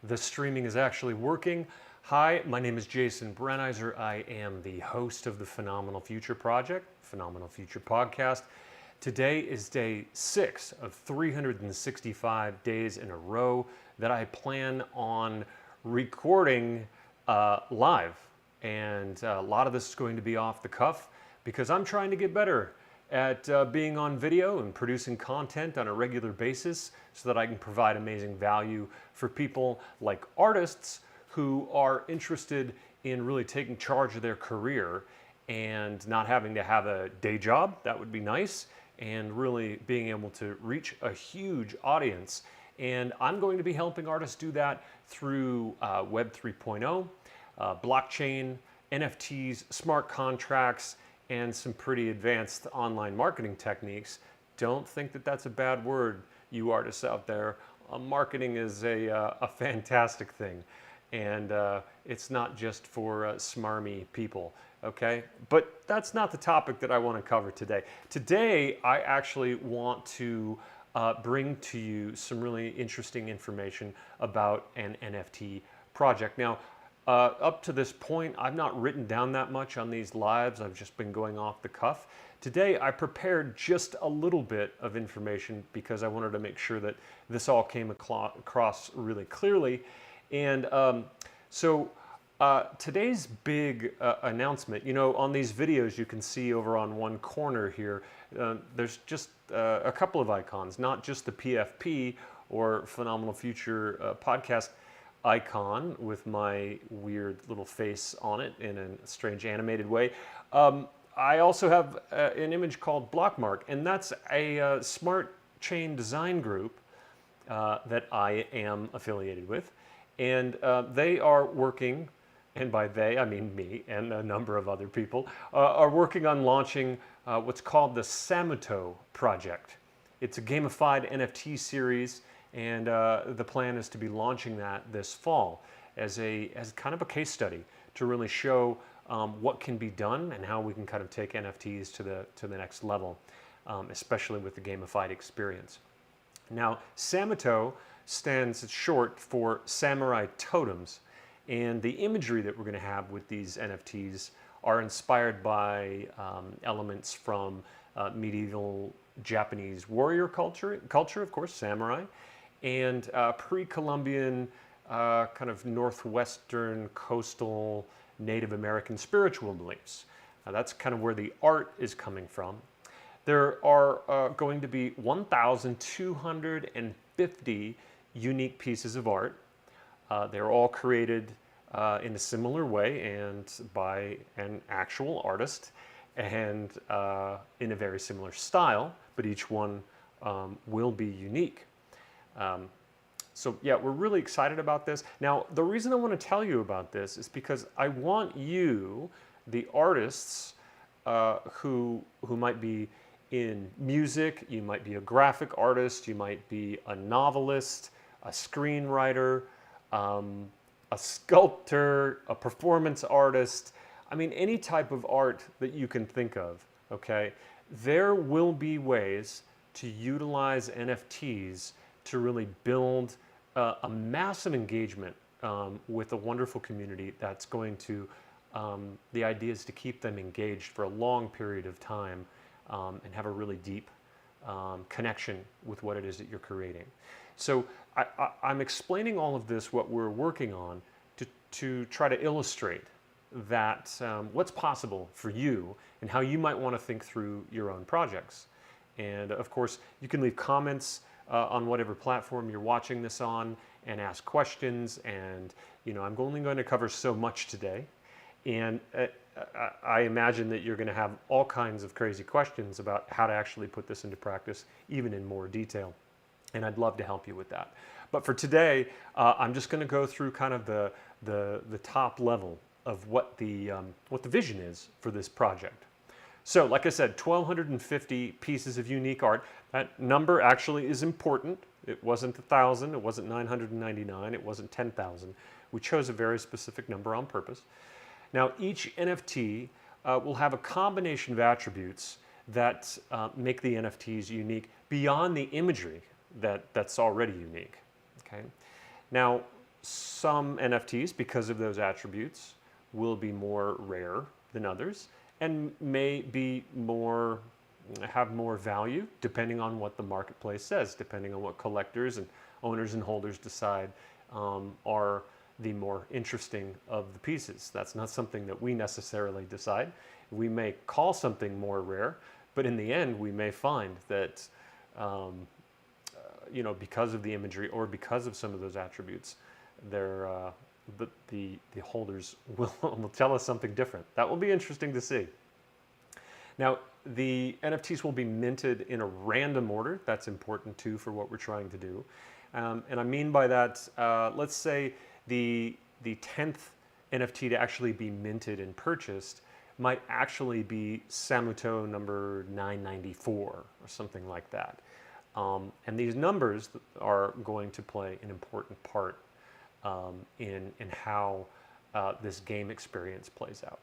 the streaming is actually working. Hi, my name is Jason Brenizer. I am the host of the Phenomenal Future Project, Phenomenal Future Podcast. Today is day 6 of 365 days in a row that I plan on recording live. And a lot of this is going to be off the cuff because I'm trying to get better at being on video and producing content on a regular basis so that I can provide amazing value for people like artists who are interested in really taking charge of their career and not having to have a day job. That would be nice, and really being able to reach a huge audience. And I'm going to be helping artists do that through Web 3.0, blockchain, NFTs, smart contracts, and some pretty advanced online marketing techniques. Don't think that that's a bad word, you artists out there. Marketing is a fantastic thing, and it's not just for smarmy people, okay? But that's not the topic that I want to cover today. Today, I actually want to bring to you some really interesting information about an NFT project. Now, up to this point, I've not written down that much on these lives. I've just been going off the cuff. Today, I prepared just a little bit of information because I wanted to make sure that this all came across really clearly. And today's big announcement, you know, on these videos you can see over on one corner here, there's just a couple of icons, not just the PFP or Phenomenal Future podcast icon with my weird little face on it in a strange animated way. I also have an image called BlockMark, and that's a smart chain design group that I am affiliated with. And they are working, and by they I mean me and a number of other people, are working on launching what's called the Samuto project. It's a gamified NFT series, and the plan is to be launching that this fall as kind of a case study to really show what can be done and how we can kind of take NFTs to the next level, especially with the gamified experience. Now, Samuto stands short for Samurai Totems, and the imagery that we're going to have with these NFTs are inspired by elements from medieval Japanese warrior culture, of course, samurai, and pre-Columbian kind of northwestern coastal Native American spiritual beliefs. That's kind of where the art is coming from. There are going to be 1,250 unique pieces of art. They're all created in a similar way and by an actual artist and in a very similar style, but each one will be unique. So yeah, we're really excited about this. Now, the reason I want to tell you about this is because I want you, the artists who might be in music, you might be a graphic artist, you might be a novelist, a screenwriter, a sculptor, a performance artist. I mean, any type of art that you can think of, okay? There will be ways to utilize NFTs to really build a massive engagement with a wonderful community that's going to, the idea is to keep them engaged for a long period of time and have a really deep connection with what it is that you're creating. So I'm explaining all of this, what we're working on, to try to illustrate that what's possible for you and how you might want to think through your own projects. And of course, you can leave comments on whatever platform you're watching this on and ask questions. And, you know, I'm only going to cover so much today. And I imagine that you're going to have all kinds of crazy questions about how to actually put this into practice, even in more detail. And I'd love to help you with that. But for today, I'm just going to go through kind of the top level of what the vision is for this project. So, like I said, 1,250 pieces of unique art. That number actually is important. It wasn't 1,000, it wasn't 999, it wasn't 10,000. We chose a very specific number on purpose. Now, each NFT will have a combination of attributes that make the NFTs unique beyond the imagery that's already unique. Okay. Now, some NFTs, because of those attributes, will be more rare than others and may be more have more value depending on what the marketplace says, depending on what collectors and owners and holders decide are the more interesting of the pieces. That's not something that we necessarily decide. We may call something more rare, but in the end, we may find that because of the imagery or because of some of those attributes, the holders will tell us something different. That will be interesting to see. Now, the NFTs will be minted in a random order. That's important too for what we're trying to do. And I mean by that, let's say the 10th NFT to actually be minted and purchased might actually be Samuto number 994 or something like that. And these numbers are going to play an important part in how this game experience plays out.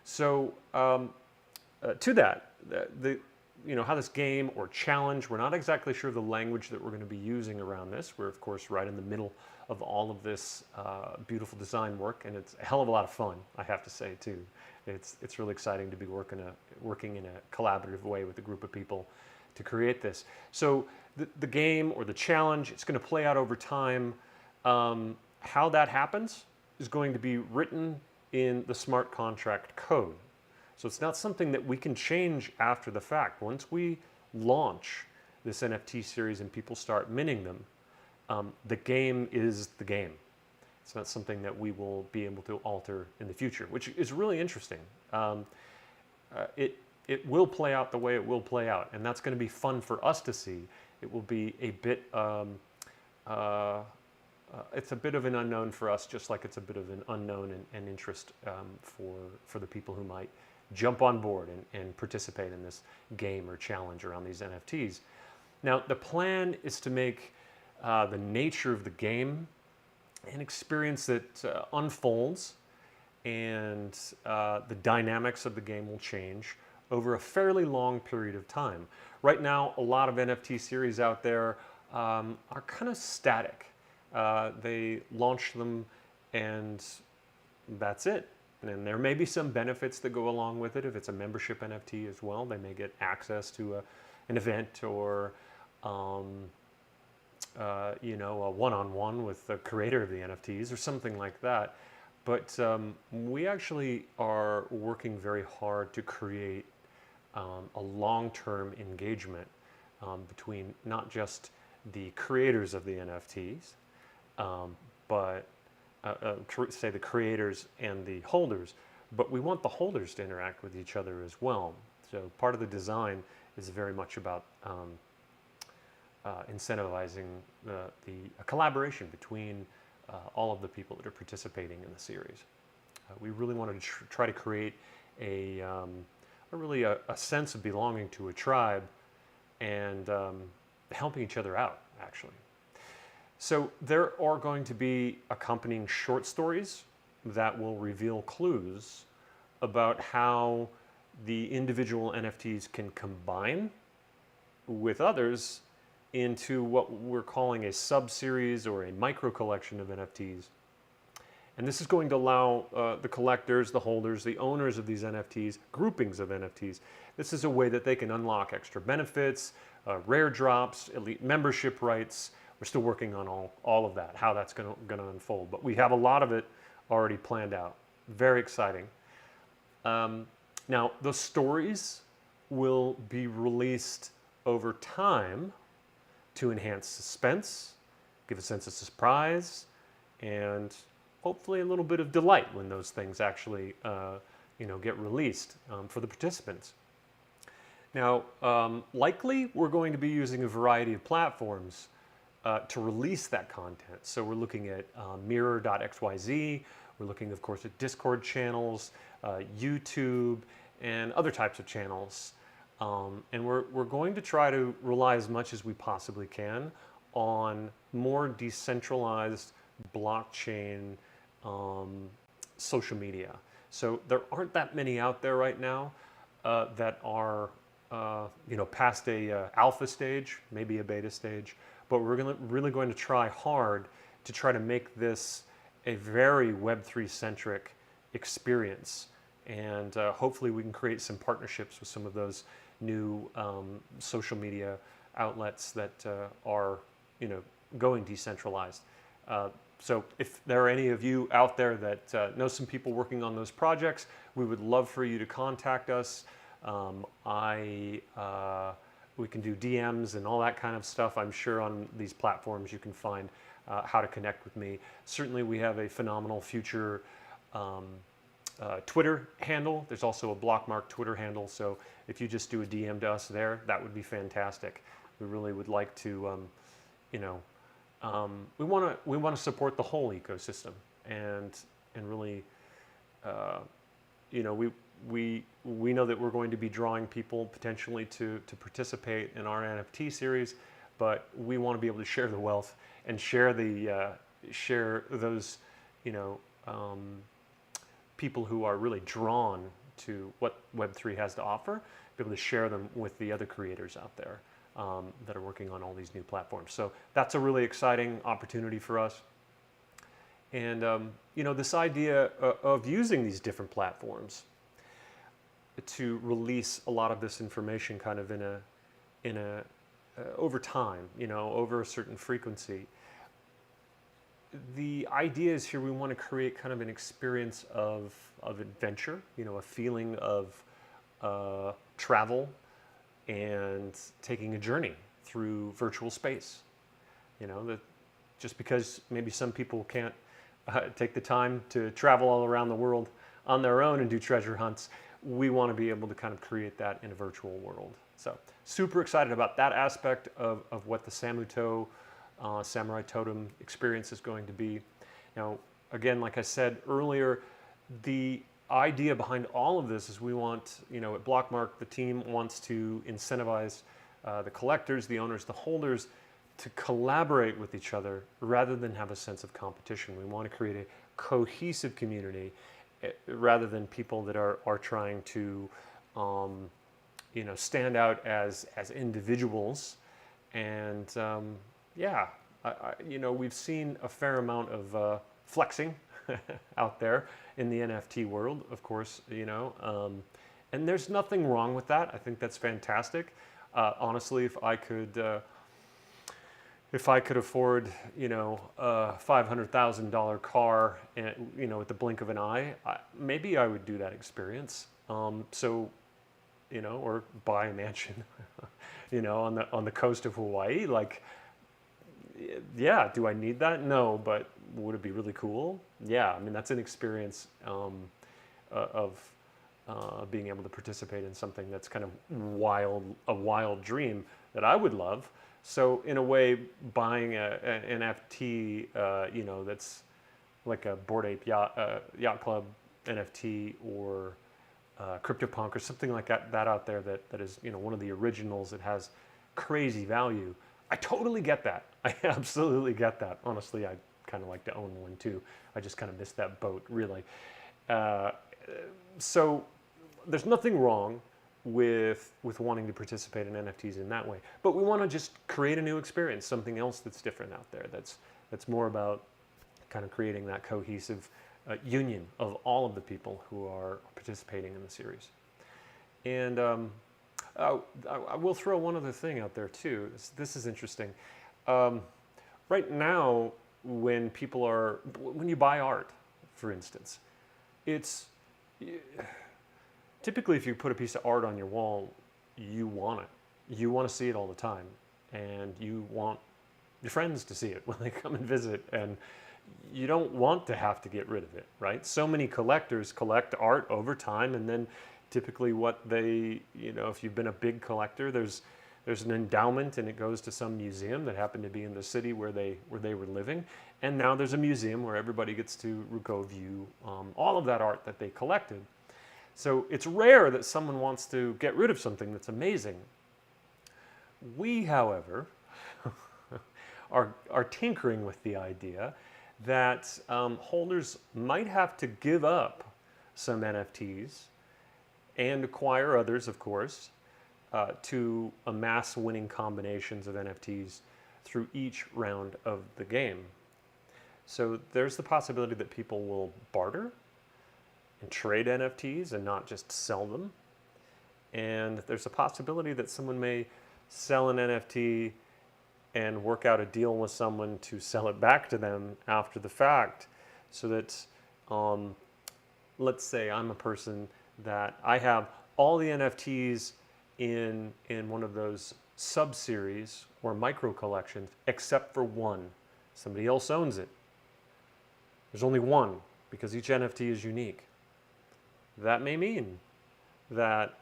So to that, how this game or challenge, we're not exactly sure the language that we're going to be using around this. We're, of course, right in the middle of all of this beautiful design work, and it's a hell of a lot of fun, I have to say, too. It's really exciting to be working in a collaborative way with a group of people to create this. So the game or the challenge, it's going to play out over time. How that happens is going to be written in the smart contract code. So it's not something that we can change after the fact. Once we launch this NFT series and people start minting them, the game is the game. It's not something that we will be able to alter in the future, which is really interesting. It will play out the way it will play out, and that's going to be fun for us to see. It will be a bit, it's a bit of an unknown for us, just like it's a bit of an unknown and interest for the people who might jump on board and participate in this game or challenge around these NFTs. Now, the plan is to make the nature of the game an experience that unfolds, and the dynamics of the game will change over a fairly long period of time. Right now, a lot of NFT series out there are kind of static. They launch them and that's it. And there may be some benefits that go along with it. If it's a membership NFT as well, they may get access to an event or a one-on-one with the creator of the NFTs or something like that. But we actually are working very hard to create a long-term engagement between not just the creators of the NFTs, but say the creators and the holders, but we want the holders to interact with each other as well. So part of the design is very much about incentivizing a collaboration between all of the people that are participating in the series. We really wanted to try to create a sense of belonging to a tribe and helping each other out, actually. So there are going to be accompanying short stories that will reveal clues about how the individual NFTs can combine with others into what we're calling a sub-series or a micro collection of NFTs. And this is going to allow the collectors, the holders, the owners of these NFTs, groupings of NFTs. This is a way that they can unlock extra benefits, rare drops, elite membership rights. We're still working on all of that, how that's going to unfold. But we have a lot of it already planned out. Very exciting. Now, the stories will be released over time to enhance suspense, give a sense of surprise, and hopefully a little bit of delight when those things actually get released for the participants. Now, likely we're going to be using a variety of platforms to release that content. So we're looking at mirror.xyz, we're looking, of course, at Discord channels, YouTube, and other types of channels. And we're going to try to rely as much as we possibly can on more decentralized blockchain social media. So there aren't that many out there right now that are past a alpha stage, maybe a beta stage, but we're really going to try hard to try to make this a very Web3 centric experience. And hopefully we can create some partnerships with some of those new social media outlets that are, going decentralized. So if there are any of you out there that know some people working on those projects, we would love for you to contact us. We can do DMs and all that kind of stuff. I'm sure on these platforms you can find how to connect with me. Certainly we have a phenomenal future Twitter handle. There's also a BlockMark Twitter handle. So if you just do a DM to us there, that would be fantastic. We really would like to, we want to support the whole ecosystem and really, we know that we're going to be drawing people potentially to participate in our NFT series, but we want to be able to share the wealth and share those, people who are really drawn to what Web3 has to offer, be able to share them with the other creators out there that are working on all these new platforms. So that's a really exciting opportunity for us. And this idea of using these different platforms to release a lot of this information kind of in a over time, over a certain frequency. The idea is here we want to create kind of an experience of adventure, a feeling of travel and taking a journey through virtual space. That just because maybe some people can't take the time to travel all around the world on their own and do treasure hunts, we want to be able to kind of create that in a virtual world. So super excited about that aspect of what the Samuto Samurai Totem experience is going to be. Now, again, like I said earlier, the idea behind all of this is we want, at BlockMark, the team wants to incentivize the collectors, the owners, the holders to collaborate with each other rather than have a sense of competition. We want to create a cohesive community rather than people that are trying to, stand out as individuals. And we've seen a fair amount of flexing out there in the NFT world, of course, and there's nothing wrong with that. I think that's fantastic. Honestly, if I could afford, a $500,000 car, and, at the blink of an eye, maybe I would do that experience. Or buy a mansion, on the coast of Hawaii. Like, yeah, do I need that? No, but would it be really cool? Yeah, I mean, that's an experience of being able to participate in something that's kind of a wild dream that I would love. So in a way, buying an NFT, that's like a Bored Ape Yacht Club NFT or CryptoPunk or something like that out there that is, one of the originals that has crazy value. I totally get that. I absolutely get that. Honestly, I kind of like to own one too. I just kind of missed that boat, really. So there's nothing wrong with wanting to participate in NFTs in that way. But we want to just create a new experience, something else that's different out there, that's more about kind of creating that cohesive union of all of the people who are participating in the series. And I will throw one other thing out there too. This is interesting. Right now, when you buy art, for instance, it's typically if you put a piece of art on your wall, you want it. You want to see it all the time, and you want your friends to see it when they come and visit, and you don't want to have to get rid of it, right? So many collectors collect art over time, and then typically what they, if you've been a big collector, there's an endowment and it goes to some museum that happened to be in the city where they were living. And now there's a museum where everybody gets to go view all of that art that they collected. So it's rare that someone wants to get rid of something that's amazing. We, however, are tinkering with the idea that holders might have to give up some NFTs and acquire others, of course, to amass winning combinations of NFTs through each round of the game. So there's the possibility that people will barter and trade NFTs and not just sell them. And there's a possibility that someone may sell an NFT and work out a deal with someone to sell it back to them after the fact, so that let's say I'm a person that I have all the NFTs in one of those sub-series or micro collections except for one. Somebody else owns it. There's only one because each NFT is unique. That may mean that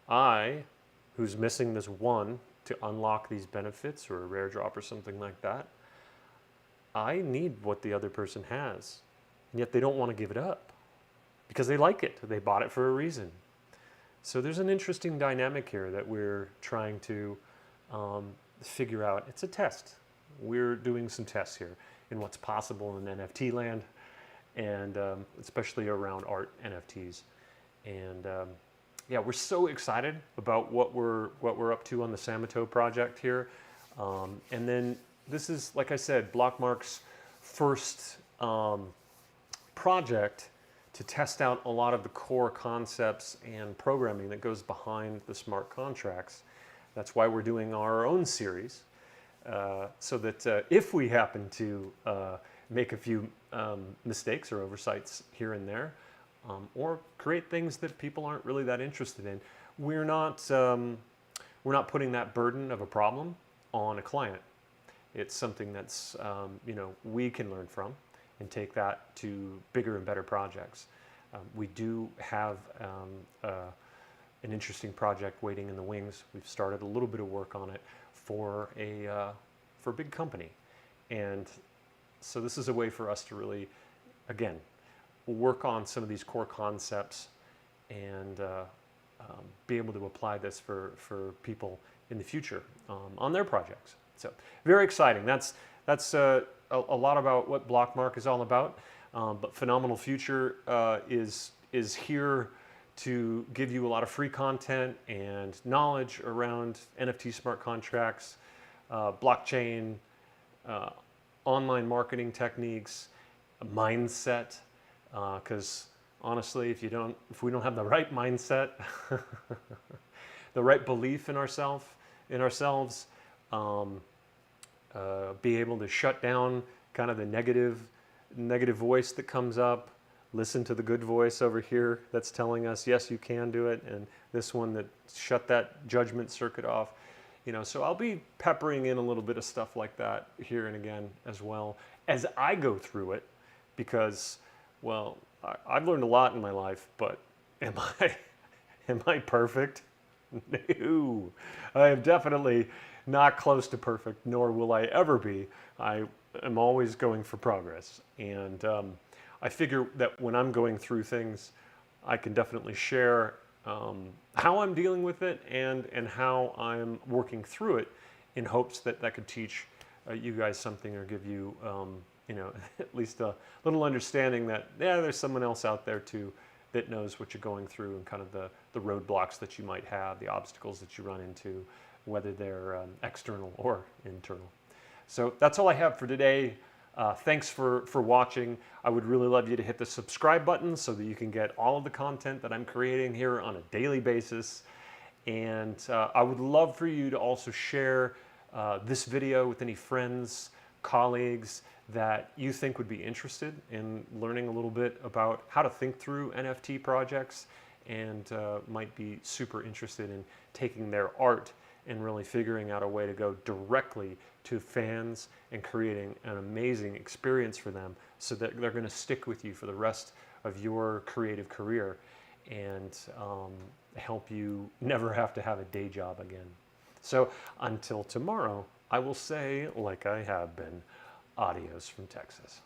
I, who's missing this one to unlock these benefits or a rare drop or something like that, I need what the other person has, and yet they don't want to give it up because they like it. They bought it for a reason. So there's an interesting dynamic here that we're trying to figure out. It's a test. We're doing some tests here in what's possible in NFT land, and especially around art NFTs. And yeah, we're so excited about what we're up to on the Samuto project here. And then this is, like I said, BlockMark's first project to test out a lot of the core concepts and programming that goes behind the smart contracts. That's why we're doing our own series, so that if we happen to make a few mistakes or oversights here and there, or create things that people aren't really that interested in, we're not putting that burden of a problem on a client. It's something that's we can learn from and take that to bigger and better projects. We do have an interesting project waiting in the wings. We've started a little bit of work on it for a big company, and so this is a way for us to really, again, work on some of these core concepts and be able to apply this for people in the future on their projects. So very exciting. That's a lot about what BlockMark is all about. But Phenomenal Future is here to give you a lot of free content and knowledge around NFT smart contracts, blockchain, online marketing techniques, mindset. Because honestly, if we don't have the right mindset, the right belief in ourselves, be able to shut down kind of the negative voice that comes up, listen to the good voice over here that's telling us, yes, you can do it, and this one that shut that judgment circuit off. So I'll be peppering in a little bit of stuff like that here and again as well as I go through it, because, well, I've learned a lot in my life, but am I perfect? No, I am definitely not close to perfect, nor will I ever be. I am always going for progress, and I figure that when I'm going through things, I can definitely share how I'm dealing with it and how I'm working through it, in hopes that could teach you guys something, or give you at least a little understanding that, yeah, there's someone else out there too that knows what you're going through, and kind of the roadblocks that you might have, the obstacles that you run into, whether they're external or internal. So that's all I have for today. Thanks for watching. I would really love you to hit the subscribe button so that you can get all of the content that I'm creating here on a daily basis. And I would love for you to also share this video with any friends, colleagues that you think would be interested in learning a little bit about how to think through NFT projects, and might be super interested in taking their art and really figuring out a way to go directly to fans and creating an amazing experience for them, so that they're going to stick with you for the rest of your creative career, and help you never have to have a day job again. So until tomorrow, I will say, like I have been, adios from Texas.